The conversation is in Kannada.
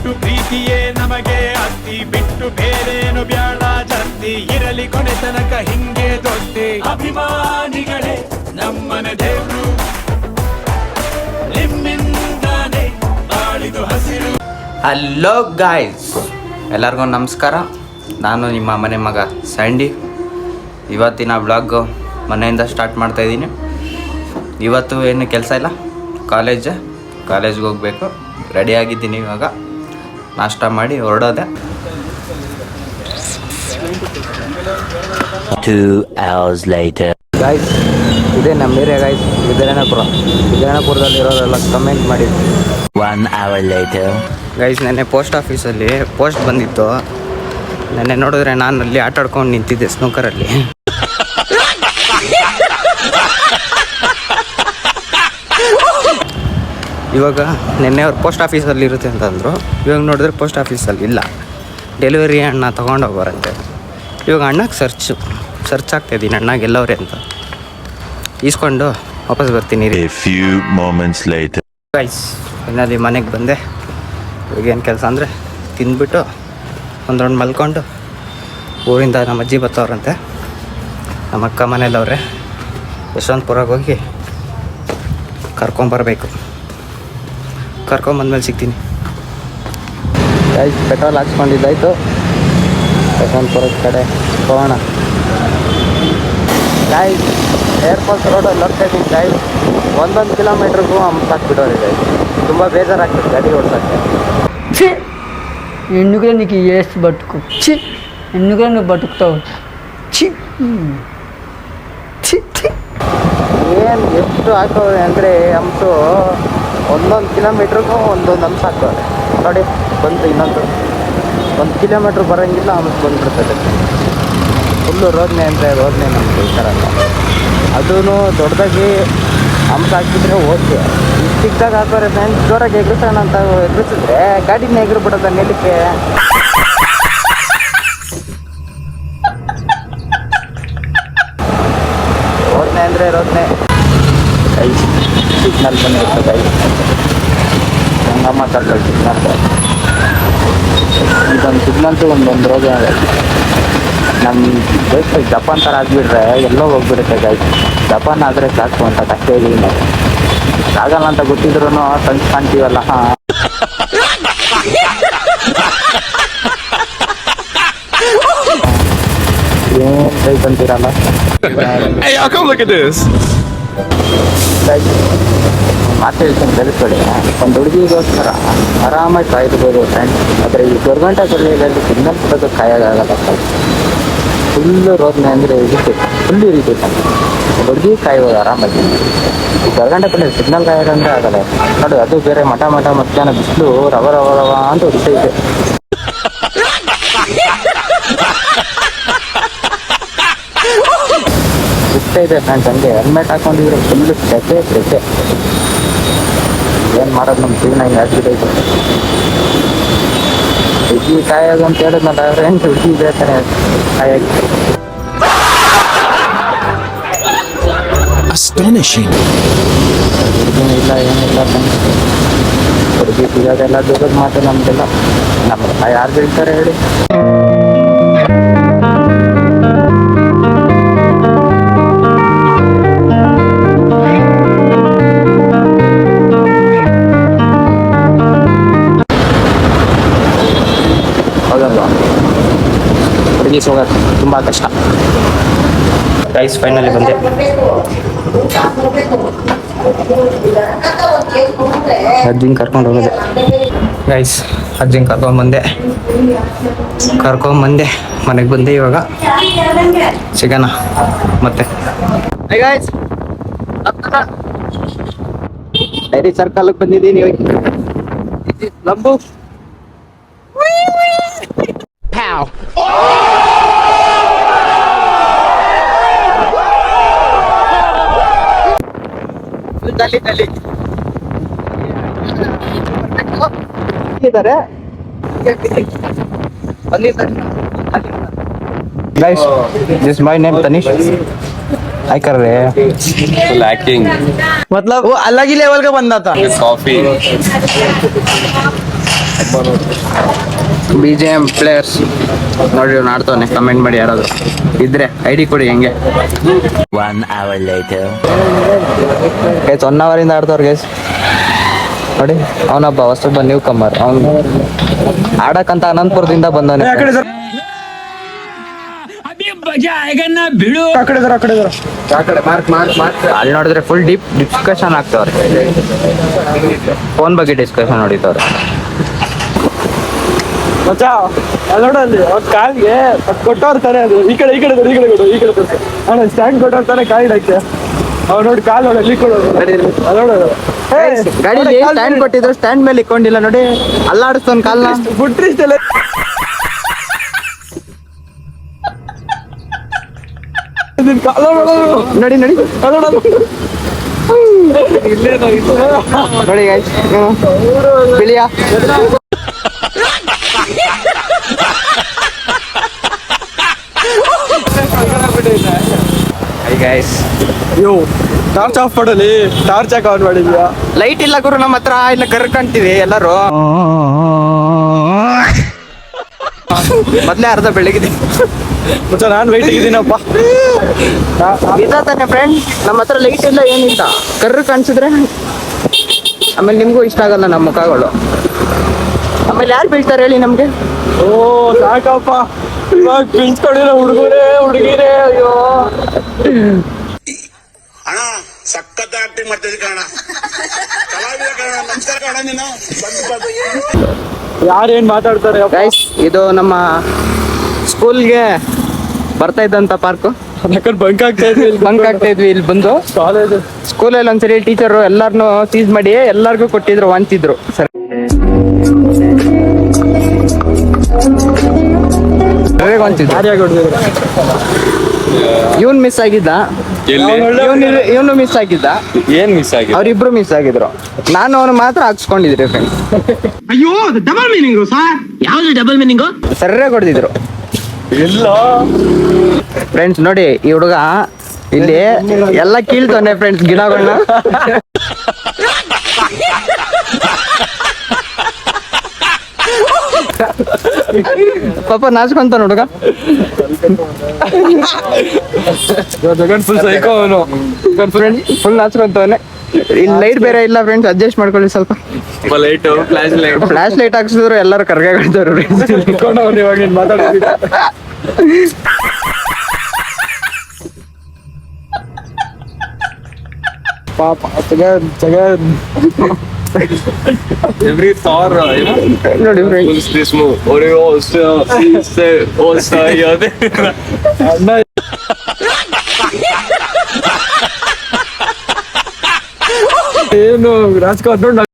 ಬಿಟ್ಟು ಪ್ರೀತಿಯೇ ನಮಗೆ ಅತ್ತಿ ಬಿಟ್ಟು ಬೇರೇನು ಬ್ಯಾಡ ಜಾಸ್ತಿ ಇರಲಿ ಕೊನೆ ತನಕ ಹಿಂಗೆ ದೊಡ್ಡಿ ಅಭಿಮಾನಿಗಳೇ ನಮ್ಮನೆ ದೇವ್ರು ನಿಮ್ಮಿಂದಾನೆ ಬಾಳಿದು ಹಸಿರು. ಹಲೋ ಗಾಯ್ಸ್, ಎಲ್ಲರಿಗೂ ನಮಸ್ಕಾರ. ನಾನು ನಿಮ್ಮ ಮನೆ ಮಗ ಸ್ಯಾಂಡಿ. ಇವತ್ತಿನ ಬ್ಲಾಗ್ ಮನೆಯಿಂದ ಸ್ಟಾರ್ಟ್ ಮಾಡ್ತಾಯಿದ್ದೀನಿ. ಇವತ್ತು ಏನು ಕೆಲಸ ಇಲ್ಲ, ಕಾಲೇಜ್ಗೆ ಹೋಗಬೇಕು. ರೆಡಿಯಾಗಿದ್ದೀನಿ. ಇವಾಗ ನಾಷ್ಟ ಮಾಡಿ ಹೊರಡೋದೆ. 2 hours later. ಗಾಯ್ಸ್, ಇದೇ ನಮ್ಮ ಏರಿಯಾ ಗಾಯ್ಸ್, ವಿದ್ಯಾನಪುರದಲ್ಲಿರೋರೆಲ್ಲ ಕಮೆಂಟ್ ಮಾಡಿದ್ರು. 1 hour later. ಗೈಸ್, ನೆನ್ನೆ ಪೋಸ್ಟ್ ಆಫೀಸಲ್ಲಿ ಪೋಸ್ಟ್ ಬಂದಿತ್ತು. ನೆನ್ನೆ ನೋಡಿದ್ರೆ ನಾನು ಅಲ್ಲಿ ಆಟ ಆಡ್ಕೊಂಡು ನಿಂತಿದ್ದೆ ಸ್ನೂಕರಲ್ಲಿ. ಇವಾಗ ನೆನ್ನೆ ಅವ್ರು ಪೋಸ್ಟ್ ಆಫೀಸಲ್ಲಿ ಇರುತ್ತೆ ಅಂತಂದರು. ಇವಾಗ ನೋಡಿದ್ರೆ ಪೋಸ್ಟ್ ಆಫೀಸಲ್ಲಿ ಇಲ್ಲ. ಡೆಲಿವರಿ ಅಣ್ಣ ತೊಗೊಂಡೋಗೋರಂತೆ. ಇವಾಗ ಅಣ್ಣಗೆ ಸರ್ಚ್ ಆಗ್ತಾಯಿದ್ದೀನಿ, ಅಣ್ಣಗೆ ಎಲ್ಲವ್ರೆ ಅಂತ. ಈಸ್ಕೊಂಡು ವಾಪಸ್ ಬರ್ತೀನಿ. A few moments later. Guys, ಇನ್ನಲ್ಲಿ ಮನೆಗೆ ಬಂದೆ. ಇವಾಗೇನು ಕೆಲಸ ಅಂದರೆ ತಿಂದ್ಬಿಟ್ಟು ಒಂದು ರೌಂಡ್ ಮಲ್ಕೊಂಡು, ಊರಿಂದ ನಮ್ಮ ಅಜ್ಜಿ ಬರ್ತವ್ರಂತೆ, ನಮ್ಮ ಅಕ್ಕ ಮನೇಲವ್ರೆ. ಯಶವಂತಪುರಕ್ಕೆ ಹೋಗಿ ಕರ್ಕೊಂಬರ್ಬೇಕು. ಕರ್ಕೊಂಬಂದ್ಮೇಲೆ ಸಿಗ್ತೀನಿ. Guys, petrol ಹಾಕ್ಸ್ಕೊಂಡಿದ್ದಾಯ್ತು. ಯಶವಂತಪುರದ ಕಡೆ ಹೋಗೋಣ. ಗೈಸ್, ಏರ್ಪೋರ್ಟ್ ರೋಡಲ್ಲಿ ಹೋಗ್ತಾಯಿದ್ದೀನಿ. ಗೈಸ್, 1 ಕಿಲೋಮೀಟ್ರಿಗೂ ಹಾಕ್ಬಿಟ್ಟವ್ರೆ. ತುಂಬ ಬೇಜಾರಾಗ್ತದೆ ಗಾಡಿ ಓಡಿಸೋಕ್ಕೆ. ఎందుకులే నీకు వేసి బతుకు చి ఎందుకులే నువ్వు బతుకుతావు చి ಏನು ಎಷ್ಟು ಹಾಕೋರೆ ಅಂದರೆ ಹಂಸು 1 ಕಿಲೋಮೀಟ್ರಿಗೂ ಒಂದೊಂದು ಹಂಸ ಹಾಕೋರೆ ನೋಡಿ. ಬಂತು ಇನ್ನೊಂದು 1 ಕಿಲೋಮೀಟ್ರ್ ಬರೋಂಗಿಲ್ಲ, ಹಂಸ ಬಂದ್ಬಿಡ್ತದೆ. ಫುಲ್ಲು ರೋದನೆ ನಮ್ಮದು ಈ ಥರ. ಅದೂ ದೊಡ್ಡದಾಗಿ ಹಂಸ ಹಾಕಿದ್ರೆ ಓಕೆ. ಚಿಕ್ಕದಾಗ ಹಾಕೋರೆ ಫ್ರೆಂಡ್ಸ್, ಜೋರಾಗಿ ಎಗ್ರಿಸೋಣ ಅಂತ ಎಗ್ರಿಸಿದ್ರೆ ಗಾಡಿನ ಎಗ್ರಿಬಿಡೋದ ನೆಲಕ್ಕೆ. ರೋದನೆ ಅಂದರೆ ರೋದನೆ. ಸಿಗ್ನಲ್ ಬಂದಿರ್ತದೆ. ಹಂಗಮ್ಮ ಕಟ್ಟಲ್ ಸಿಗ್ನಲ್. ಇದೊಂದು ಸಿಗ್ನಲ್ಸು ಒಂದೊಂದು ರೋಗ. ನಮ್ಮ ದೇಶ ಜಪಾನ್ ಥರ ಆಗಿಬಿಟ್ರೆ ಎಲ್ಲೋ ಹೋಗ್ಬಿಡುತ್ತೆ ಗೈಸ್. ಜಪಾನ್ ಆದರೆ ಸಾಕು ಅಂತ ಕಷ್ಟ ಇದೀನಿ. ಆಗಲ್ಲ ಅಂತ ಗೊತ್ತಿದ್ರು ಸಂಚು ಕಾಣ್ತೀವಲ್ಲ. ಏನು ಕೈ ಬಂತೀರಲ್ಲ. ಮಾತು ಹೇಳ್ತೀನಿ ಬೆಳೆಸ್ಕೊಳ್ಳಿ. ಒಂದು ಹುಡುಗಿಗೋಸ್ಕರ ಆರಾಮಾಗಿ ಕಾಯ್ದುಬೋದು ಫ್ರೆಂಡ್ಸ್. ಆದರೆ ಈ ಗೌರ್ಮೆಂಟ್ ಕೊಡಲಿಯಲ್ಲಿ ಸಿಗ್ನಲ್ ಕೊಡೋದು ಕಾಯಾಗಲ್ಲ. ಫುಲ್ಲು ರೋದನೆ ಅಂದರೆ ಫುಲ್ ಇರಿಟೇಷನ್. ಹುಡುಗಿ ಕಾಯ್ಬೋದು ಆರಾಮಾಗಿ. ಈ ಗೌರ್ಮೆಂಟ್ ಕೊಡಲಿ ಸಿಗ್ನಲ್ ಕಾಯೋದಂದರೆ ಆಗಲ್ಲ ನೋಡಿ. ಅದು ಬೇರೆ ಮಠ ಮಧ್ಯಾಹ್ನ ಬಿಸಿಲು ರವ ಅಂತ ಹೊಡಿತೈತೆ. ಇದೆ ಫ್ರೆಂಡ್ಸ್. ಹಂಗೆ ಹೆಲ್ಮೆಟ್ ಹಾಕೊಂಡಿದ್ರೆ ಫುಲ್ಲು ಸೆಕೆ. ಏನು ಮಾಡೋದು, ನಮ್ಮ ಜೀವನ ಹಿಂಗೆ ಆಗ್ಬಿಟ್ಟೈತೆ. ಹುಡುಗಿ ಕಾಯೋದು ಅಂತ ಹೇಳಿದ್ನಲ್ಲ ಫ್ರೆಂಡ್ಸ್, ಹುಡುಗಿ ಬೇಕಾರೆ ಕಾಯಾಗಿ. ಹುಡುಗಿನೂ ಇಲ್ಲ, ಏನಿಲ್ಲ ಫ್ರೆಂಡ್ಸ್. ಹುಡುಗಿ ಸಿಗೋದೆಲ್ಲ ದೂರದ ಮಾತು ನಮಗೆಲ್ಲ. ನಮ್ಮ ಯಾರು ಬೀಳ್ತಾರೆ ಹೇಳಿ. ಹುಡುಗಿ ಹೋಗೋದು ತುಂಬ ಕಷ್ಟ. ಗೈಸ್, ಫೈನಲಿ ಬಂದೆ. ಅಜ್ಜಿಂಗೆ ಕರ್ಕೊಂಡು ಹೋಗೋದು. ಗೈಸ್, ಅಜ್ಜಿಂಗೆ ಕರ್ಕೊಂಬಂದೆ ಮನೆಗೆ ಬಂದೆ. ಇವಾಗ ಸಿಗೋಣ ಮತ್ತೆ. ಗೈಸ್, ಡೈರಿ ಸರ್ಕಲ್ಗೆ ಬಂದಿದ್ದೀನಿ. ಲಂಬು ಇದ್ದಾರೆ. Guys, this is my name Tanish. हाय कर रहे हैं फुल एक्टिंग, मतलब वो अलग ही लेवल का बंदा था. कॉफी BGM ಪ್ಲೇಯರ್ಸ್ ನೋಡಿ ಇವ್ನು ಆಡ್ತಾನೆ. ಕಮೆಂಟ್ ಮಾಡಿ ಯಾರಾದ್ರು ಇದ್ರೆ ID ಕೊಡಿ ಹೆಂಗೆ. 1 hour later. ಗೈಸ್ 1 hour ಇಂದ ಆಡ್ತವ್ರು ಗೈಸ್. ನೋಡಿ ಅವನೊಬ್ಬ ಹೊಸೊಬ್ಬ ನ್ಯೂ ಕಮ್ಮರ್. ಅವ್ನು ಆಡಕ್ಕಂತ ಅನಂತಪುರದಿಂದ ಬಂದವನೆ. ಅಲ್ಲಿ ನೋಡಿದ್ರೆ ಫುಲ್ ಡೀಪ್ ಡಿಸ್ಕಷನ್ ಆಗ್ತವ್ರೆ. ಫೋನ್ ಬಗ್ಗೆ ಡಿಸ್ಕಷನ್ ಹೊಡಿತವ್ರೆ. ನೋಡಲ್ಲಿ ಅವ್ರ ಕಾಲ್ಗೆ ಕೊಟ್ಟವ್ರ ಅದು ಈ ಕಡೆ ಸ್ಟ್ಯಾಂಡ್ ಕೊಟ್ಟವ್ರ ತಾನೆ ಕಾಲ್ ಇಡಕ್ಕೆ. ಅವ್ರು ನೋಡಿ ಕಾಲ್ ನೋಡಿ ಅಲ್ಲಿ ಕೊಡೋದು ನೋಡೋದು. ಗಾಡಿ ಸ್ಟ್ಯಾಂಡ್ ಕೊಟ್ಟಿದ್ರು, ಸ್ಟ್ಯಾಂಡ್ ಮೇಲೆ ಇಕ್ಕೊಂಡಿಲ್ಲ ನೋಡಿ, ಅಲ್ಲಾಡಿಸ್ತಾನ ಕಾಲ್ನ. ಬಿಟ್ರಿ ಇಷ್ಟೆಲ್ಲ ನೋಡಿ ನೋಡಿ ನೋಡಿ guys, ಬಿಳಿಯ ಗೈಸ್ ಟಾರ್ಚ್ ಆಫ್ ಮಾಡಲಿ. ಟಾರ್ಚ್ ಯಾಕೆ ಆನ್ ಮಾಡಿದ್ಯಾ? ಲೈಟ್ ಇಲ್ಲ ಗುರು ನಮ್ಮ ಹತ್ರ, ಇಲ್ಲ ಕರ್ಕಂತೀವಿ ಎಲ್ಲರೂ. ಮೊದ್ಲೇ ಅರ್ಧ ಬೆಳಗಿದೆ. ನಾನು ವೆಯ್ಟ್ ಇದ್ದೀನಪ್ಪ. ತಾನೆ ಫ್ರೆಂಡ್, ನಮ್ಮ ಹತ್ರ ಲೈಟ್ ಇಲ್ಲ ಏನಿಲ್ಲ, ಕರ್ರು ಕಾಣಿಸಿದ್ರೆ ಆಮೇಲೆ ನಿಮ್ಗೂ ಇಷ್ಟ ಆಗಲ್ಲ ನಮ್ಮ ಮುಖಗಳು. ಆಮೇಲೆ ಯಾರು ಬೀಳ್ತಾರೆ ಹೇಳಿ ನಮ್ಗೆ? ಓ ಸಾಕಪ್ಪ, ಇವಾಗ ಪಿಲ್ಸ್ಕೊಂಡಿರೋ ಹುಡುಗಿರೇ ಅಯ್ಯೋ. ಅಣ್ಣ ಸಖತ್ ಆಕ್ಟಿಂಗ್ ಮಾಡ್ತಿದ್ದೆ ಕಣ, ಕಲಾವಿದ ಕಣ. ನಮಸ್ಕಾರ ಕಣ, ನೀನು ಯಾರೇನ್ ಮಾತಾಡ್ತಾರೆ? ಗೈಸ್ ಇದು ನಮ್ಮ ಸ್ಕೂಲ್ಗೆ ಬರ್ತಾ ಇದ್ದಂತ ಪಾರ್ಕ್. ಬಂಕ್ ಆಗ್ತಾ ಇದ್ವಿ, ಬಂಕ್ ಆಗ್ತಾ ಇದ್ವಿ ಇಲ್ಲಿ ಬಂದು. ಕಾಲೇಜ್ ಸ್ಕೂಲಲ್ಲಿ ಒಂದ್ಸರಿ ಟೀಚರು ಎಲ್ಲಾರನು ಸೀಸ್ ಮಾಡಿ ಎಲ್ಲಾರ್ಗು ಕೊಟ್ಟಿದ್ರು, ವಾಂಚಿದ್ರು. ಸರಿ ಇವನ್ ಮಿಸ್ ಆಗಿದ್ದ, ಇವನು ಮಿಸ್ ಆಗಿದ್ದ. ಏನ್ ಮಿಸ್ ಆಗಿದೆ? ಅವ್ರಿಬ್ರು ಮಿಸ್ ಆಗಿದ್ರು. ನಾನು ಅವನು ಮಾತ್ರ ಹಾಕ್ಸ್ಕೊಂಡಿದ್ರಿ ಫ್ರೆಂಡ್. ಅಯ್ಯೋ ಡಬಲ್ ಮೀನಿಂಗು ಸರ್. ಯಾವ್ದು ಡಬಲ್ ಮೀನಿಂಗು? ಸರ್ರೇ ಕೊಡ್ತಿದ್ರು ಇಲ್ಲ ಫ್ರೆಂಡ್ಸ್. ನೋಡಿ ಈ ಹುಡುಗ ಇಲ್ಲಿ ಎಲ್ಲ ಕೀಳ್ತಾನೆ ಫ್ರೆಂಡ್ಸ್ ಗಿಡಗಳನ್ನ. ಪಾಪ ನಾಚ್ಕೊಂತಾನ ಹುಡುಗ. ಜಗನ್ ಫುಲ್ ಸೈಕೋ ಅವನು. ಫ್ರೆಂಡ್ ಫುಲ್ ನಾಚ್ಕೊಂತವನೆ. ಇಲ್ಲಿ ಲೈಟ್ ಬೇರೆ ಇಲ್ಲ ಫ್ರೆಂಡ್ಸ್, ಅಡ್ಜಸ್ಟ್ ಮಾಡ್ಕೊಳ್ಳಿ ಸ್ವಲ್ಪ. ಲೈಟ್ ಫ್ಲಾಶ್ ಲೈಟ್ ಹಾಕ್ಸಿದ್ರು ಎಲ್ಲರೂ ಕರ್ಗಾಡ್ತಾವ್ರು. ಇವಾಗ ನೀನ್ ಮಾತಾಡ್ತಿದ್ದ ಪಾಪ ಜಗನ್ ಎವ್ರಿ ಥಾರ್ ನೋಡಿ friends, this move or you also ಅಣ್ಣ ಏನು ರಾಜ್ಕಾರಣ ನೋಡಿ